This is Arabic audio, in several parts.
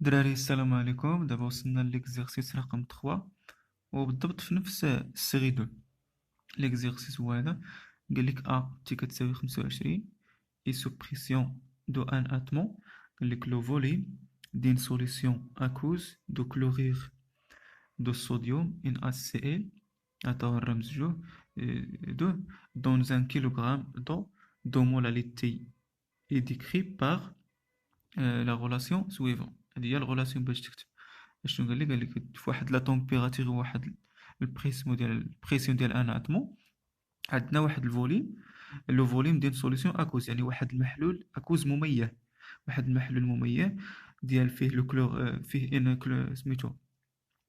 دراري السلام عليكم. دابا وصلنا ليكزيرسيس رقم 3 وبالضبط في نفس السيري 2. ليكزيرسيس هو هذا. قال لك تي كتساوي 25 اي سو بريسيون دو ان اتمون. قال لك لو فوليم دين سوليسيون اكوز دو كلورير دو صوديوم ان HCl عطاو الرمز جوج دو دون ان كيلوغرام دو مولاليتي اي ديكري باغ لا غولاسيون سويفون. هذه هي الغولاسيون باش تكتب. شنو قال لك في واحد لا تومبيراتور واحد البريسيون ديال ان اتمون. عندنا واحد الفوليم، لو فوليم ديال سوليسيون اكوز، يعني واحد المحلول اكوز مميع، واحد المحلول مميع ديال فيه لو كلور، فيه ان سميتو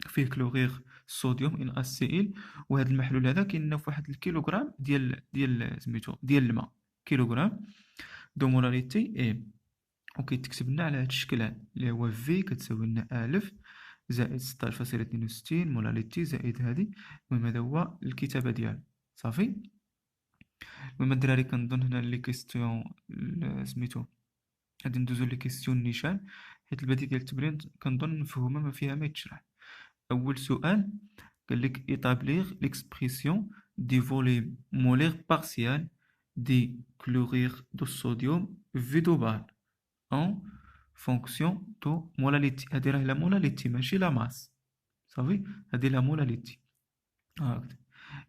فيه كلورير الصوديوم ان HCl. وهذا المحلول هذا كاين في واحد الكيلوغرام ديال سميتو ديال الماء، كيلوغرام دو مولاريتي اي. وكيتكتب لنا على هذا الشكل هذا اللي هو في كتساوي لنا 1000 زائد 16.62 مولاريتي زائد هذه. المهم هذا هو الكتابة ديالها صافي. المهم الدراري كنظن هنا لي كيستيون سميتو غادي ندوزو لي كيستيون نيشان، حيت البديل ديال التمرين كنظن مفهومة ما فيها ما يتشرح. أول سؤال قال لك établir l'expression du volume molaire partiel du chlorure de sodium V de bar en fonction de molalité. هذه راه لا مولاليتي ماشي لا ماس، صافي. هذه لا مولاليتي هكذا،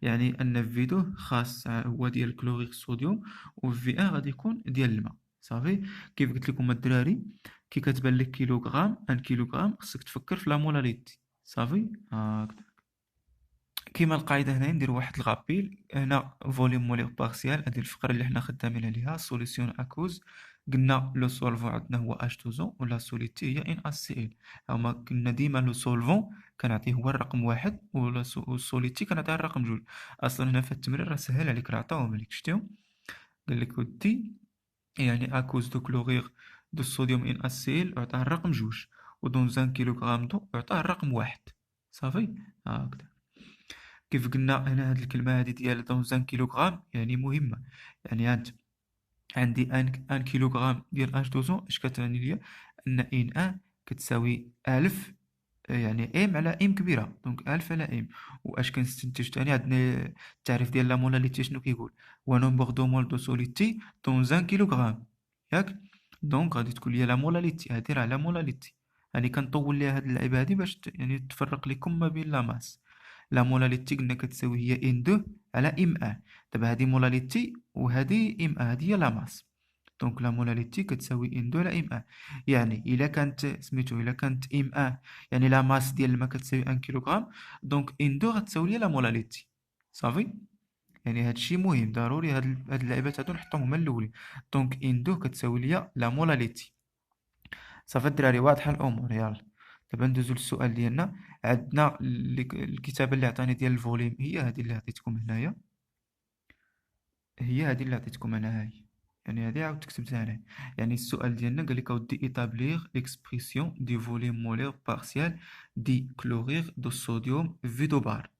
يعني ان في 2 خاص هو ديال كلوريد الصوديوم، وفي 1 غادي يكون ديال الماء، صافي. كيف قلت لكم الدراري، كي كتبان لك كيلوغرام ان كيلوغرام خصك تفكر في لا مولاليتي، صافي هكذا. كيما القاعده هنا ندير واحد الغابيل هنا. فوليوم مولير بارسيال، هذه الفقره اللي حنا خدامين عليها. سوليسيون اكوز، قلنا لو سولفون عندنا هو H2O ولا سوليتي هي ان HCl. هما قلنا ديما لو سولفون كنعطيه هو الرقم واحد، والسوليتي كنعطيها الرقم جوج. اصلا هنا في التمرين راه سهل عليك، راه عطاوهم لك شتيهم. قال لك ودي يعني اكوز دو كلورير دو الصوديوم ان HCl عطاه الرقم جوج، ودون زان كيلوغرام دو عطاه الرقم واحد، صافي هكذا. كيف قلنا هنا هاد الكلمة هادي ديال دون زان كيلوغرام يعني مهمة. يعني عندي ان كيلوغرام ديال اش دوزون، اش كتعني ليا؟ ان ان كتساوي 1000، يعني ام على ام كبيرة، دونك 1000 على ام. واش كنستنتج تاني؟ عندنا التعريف ديال لا مولاليتي شنو كيقول؟ هو نومبر دو مول دو سوليتي دون زان كيلوغرام، ياك؟ دونك غادي تكون ليا لا مولاليتي، هادي راه لا مولاليتي. يعني كنطول ليها هاد اللعيبة هادي باش يعني تفرق لكم ما بين لا ماس. لا مولاليتي قلنا كتساوي هي ان دو على ام ان. دابا هادي مولاليتي وهادي ام ان، هادي هي لا ماس. دونك لا مولاليتي كتساوي ان دو على ام ان. يعني الا كانت سميتو الا كانت ام ان يعني لا ماس ديال الماء كتساوي 1 كيلوغرام، دونك ان دو غتساوي لي لا مولاليتي، صافي. يعني هادشي مهم ضروري، هاد اللعيبات هادو نحطهم هما الاولين. دونك ان دو كتساوي ليا لا مولاليتي. صافي الدراري، واضحه الامور. يلا دابا ندوزو للسؤال ديالنا. عندنا الكتابه اللي عطاني ديال الفوليم هي هذه اللي عطيتكم هنايا، هي هذه اللي عطيتكم انا هاي. يعني هذه عاود كتبتها هنا. يعني السؤال ديالنا قال لك اودي ايتابليغ ليكسبريسيون دي فوليوم مولير بارسيال دي كلورير دو صوديوم في دو بار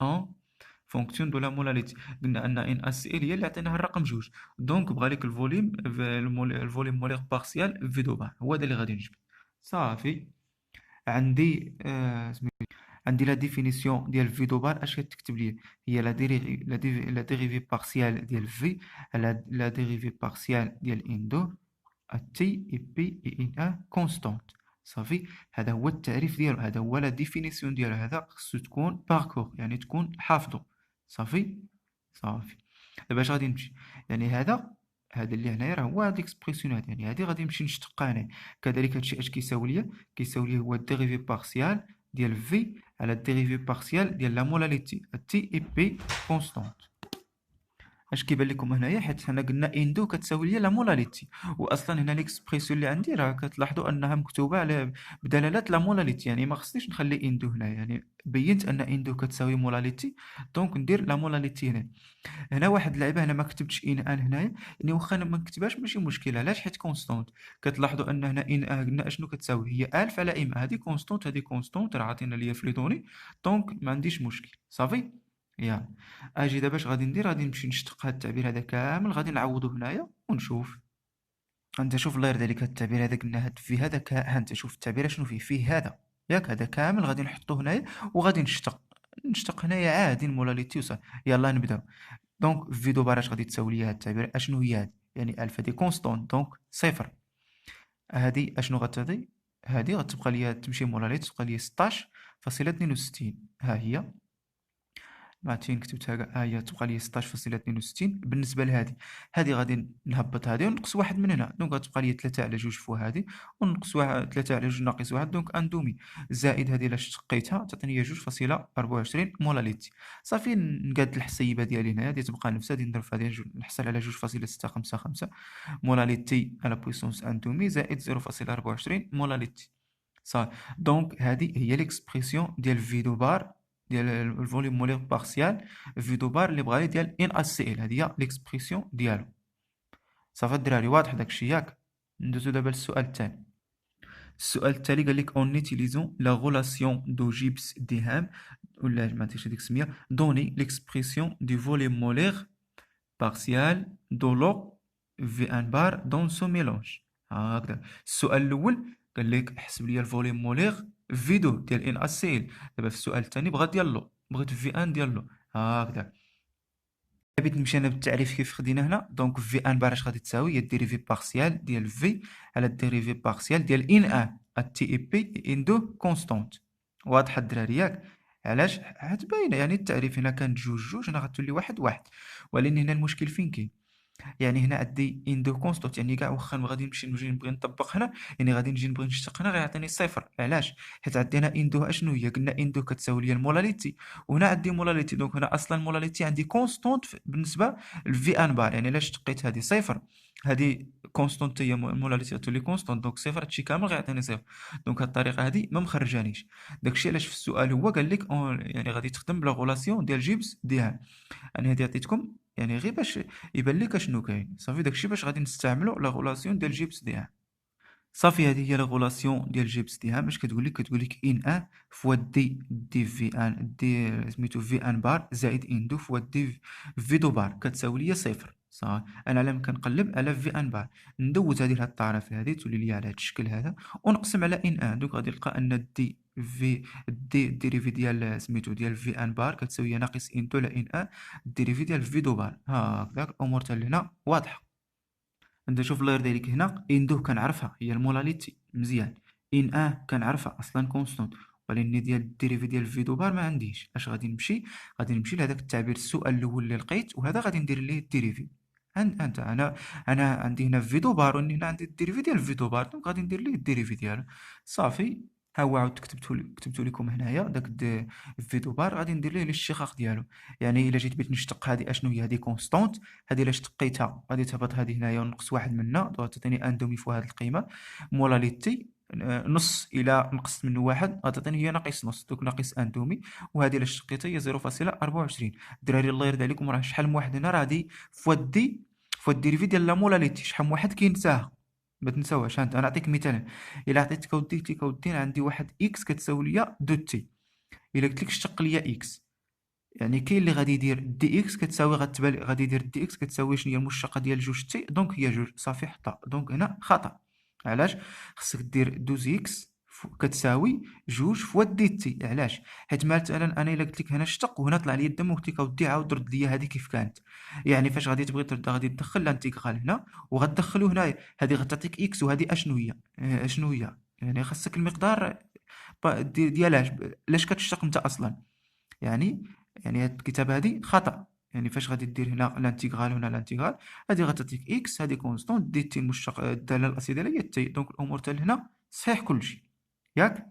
ان فونكسيون دو لا مولاليتي. قلنا ان HCl هي اللي عطيناها الرقم جوج، دونك بغا لك الفوليم الفوليوم مولير بارسيال في دو بار، هو هذا اللي غادي نجبد. صافي. عندي عندي لا ديفينيسيون ديال في دو بار. اش كتكتب لي؟ هي لا ديريفي بارسيال ديال في على لا ديريفي بارسيال ديال ان دو تي اي بي اي ان ان كونستانت، صافي. هذا هو التعريف ديالو، هذا هو لا ديفينيسيون ديالو. هذا خصو تكون باركور، يعني تكون حافظه، صافي. صافي. دابا اش غادي نمشي؟ يعني هذا اللي هنايا راه هو هاد ليكسبرسيون هادي، يعني هادي غادي نمشي نشتقها هنا. كذلك هادشي اش كيساوي ليا؟ كيساوي ليا هو الديريفي بارسيال ديال في على الديريفي بارسيال ديال لا مولاليتي تي اي بي كونستانت. اش كيبان لكم هنايا؟ حيت حنا قلنا اندو كتساوي ليا لا مولاليتي، واصلا هنا ليكسبريسيون اللي عندي راه كتلاحظوا انها مكتوبه على بدلاله لا مولاليتي، يعني ما خصنيش نخلي اندو هنا. يعني بينت ان اندو كتساوي مولاليتي، دونك ندير لا مولاليتي هنا. هنا واحد اللعبه، هنا ما كتبتش ان هنايا، يعني واخا انا ما نكتبهاش ماشي مشكل. علاش؟ حيت كونستانت. كتلاحظوا ان هنا ان قلنا اشنو كتساوي؟ هي 1000 على ام. هذه كونستانت، هذه كونستانت، راه عاطينا ليا في لي دوني، دونك ما عنديش مشكل، صافي. يلا اجي دابا اش غادي ندير؟ غادي نمشي نشتق هذا التعبير هذا كامل، غادي نعوضو هنايا ونشوف. انت شوف الله يرضي عليك، هاد التعبير هذا قلنا هاد في هذا ها انت شوف التعبير شنو فيه هذا ياك، هذا كامل غادي نحطوه هنايا وغادي نشتق هنايا عادي المولاليتي وصافي. يلا نبداو. دونك في دوبار اش غادي تساوي لي هاد التعبير، اشنو هي هاد؟ يعني الف هادي كونستون دونك صفر. هادي اشنو غتعطي؟ هادي غتبقى ليا تمشي مولاليت تبقى ليا 16.62 ها هي. عرفتي كتبتها كاع، ها هي تبقى لي 16.62 بالنسبه لهذه. هذه غادي نهبط هذه ونقص واحد من هنا، دونك غتبقى لي 3 على 2 فوا هذه، ونقص واحد 3 على 2 ناقص واحد، دونك اندومي زائد هذه الا اشتقيتها تعطيني 2.24 مولاليتي. صافي نقاد الحسيبه ديالي هنايا غادي تبقى نفسها، غادي نضرب في هذه نحصل على 2.655 مولاليتي على بويسونس اندومي زائد 0.24 مولاليتي. صافي. دونك هذه هي ليكسبرسيون ديال في دو بار ديال الفوليوم مولير بارسيال في دو بار اللي بغا لي ديال ان اس سي ال، هذه هي ليكسبرسيون ديالو. صافي الدراري واضح داكشي ياك؟ ندوزو دابا للسؤال الثاني. السؤال التالي قال لك اون utilisant لا غولاسيون دو جيبس ديهام، ولا ما عرفتش هذيك السميه، دوني ليكسبرسيون دو فوليوم مولير بارسيال دو لو في ان بار دون سو ميلونج. هكذا. السؤال الاول قال لك حسب لي الفوليوم مولير في دو ديال ان اس سي ال. دابا في السؤال الثاني بغا ديال لو، بغيت في ان ديال لو. هكذا. بغيت نمشي انا بالتعريف كيف خدينا هنا. دونك في ان بار اش غادي تساوي؟ هي الديريفي بارسيال ديال في على الديريفي بارسيال ديال ان ان تي اي بي ان دو كونستونت. واضحه الدراري ياك؟ علاش؟ حيت باينه يعني التعريف هنا كان جوج هنا غتولي واحد واحد. ولكن هنا المشكل فين كاين؟ يعني هنا عندي اندو كونستانت، يعني كاع واخا غادي نجي نبغي نطبق هنا، يعني غادي نجي نبغي نشتق هنا غيعطيني صفر. علاش؟ حيت عندي هنا اندو اشنو هي؟ قلنا اندو كتساوي لي المولاليتي، وهنا عندي مولاليتي، دونك هنا اصلا المولاليتي عندي كونستانت بالنسبه لفي ان بار، يعني الا اشتقيت هذه صفر هذه كونستانت هي المولاليتي تولي كونستانت، دونك صفر هادشي كامل غيعطيني صفر. دونك هاد الطريقه هذه ما مخرجانيش. داكشي علاش في السؤال هو قال لك يعني غادي تخدم بلا غولاسيون ديال جيبس ديال. انا هادي عطيتكم يعني غير باش يبان لك اشنو كاين. صافي داكشي باش غادي نستعملوا لا غولاسيون ديال جيبس ديال. صافي هذه هي لا غولاسيون ديال جيبس ديال. اش كتقول لك؟ كتقول لك ان ان فوا دي في ان دي سميتو في ان بار زائد ان دو فوا دي في دو بار كتساوي ليا صفر. صافي انا لما كنقلب على في ان بار ندوز هذه لهاد الطرف هذه تولي لي على هذا الشكل هذا، ونقسم على ان ان، دونك غادي نلقى ان دي في الديريفي ديال سميتو ديال في ان بار كتساوي ناقص ان دو على ان ان الديريفي ديال في دو بار. هكذاك الامور حتى لهنا واضحه. انت شوف الله يرضي عليك، هنا ان دو كنعرفها هي المولاليتي مزيان، ان كنعرفها اصلا كونستونت، ولكن ديال الديريفي ديال في دو بار ما عنديش. اش غادي نمشي؟ غادي نمشي لهذاك التعبير السؤال الاول اللي لقيت، وهذا غادي ندير ليه الديريفي. انت انا عندي هنا في دو بار، وهنا عندي الديريفي ديال في دو بار، دونك غادي ندير ليه الديريفي ديالو. صافي ها هو عاود كتبتو لكم هنايا داك في دو بار غادي ندير ليه الاشتقاق ديالو. يعني الا جيت بغيت نشتق هذه اشنو هي؟ هذه كونستونت، هذه الا اشتقيتها غادي تهبط هذه هنايا ونقص واحد منها، دونك تعطيني ان دومي فوا هذه القيمه. مولاليتي نص الى نقصت منه واحد غتعطيني هي ناقص نص، دوك ناقص ان دومي، وهذه الا اشتقيتها هي 0.24. الدراري الله يرضي عليكم راه شحال من واحد هنا راه هذه فوا دي فوا الديريفي ديال لا مولاليتي شحال من واحد كينساها ما تنساوهاش. انا نعطيك مثال، الا عطيتك اودي قلت لك اودي عندي واحد اكس كتساوي ليا دو تي، الا قلت لك اشتق ليا اكس، يعني كاين اللي غادي يدير دي اكس كتساوي غادي يدير دي اكس كتساوي شنو هي المشتقه ديال جوج تي، دونك هي جوج. صافي حطها. دونك هنا خطا. علاش؟ خصك دير 12 اكس كتساوي جوج فوا دي تي. علاش؟ حيت مثلا انا الا قلت لك هنا اشتق وهنا طلع لي الدم وقلت لك اودي عاود رد لي هذه كيف كانت، يعني فاش غادي تبغي ترد غادي تدخل الانتيغرال هنا وغتدخلو هنايا، هذه غتعطيك اكس وهذه اشنو هي؟ اشنو هي؟ يعني خاصك المقدار ديالها علاش كتشتق انت اصلا. يعني هاد الكتابه هادي خطا. يعني فاش غادي دير هنا الانتيغرال هنا الانتيغرال هادي غتعطيك اكس، هادي كونستونت، دي تي المشتق الداله الاساسيه ديالها هي تي، دونك الامور حتى لهنا صحيح كلشي ياك؟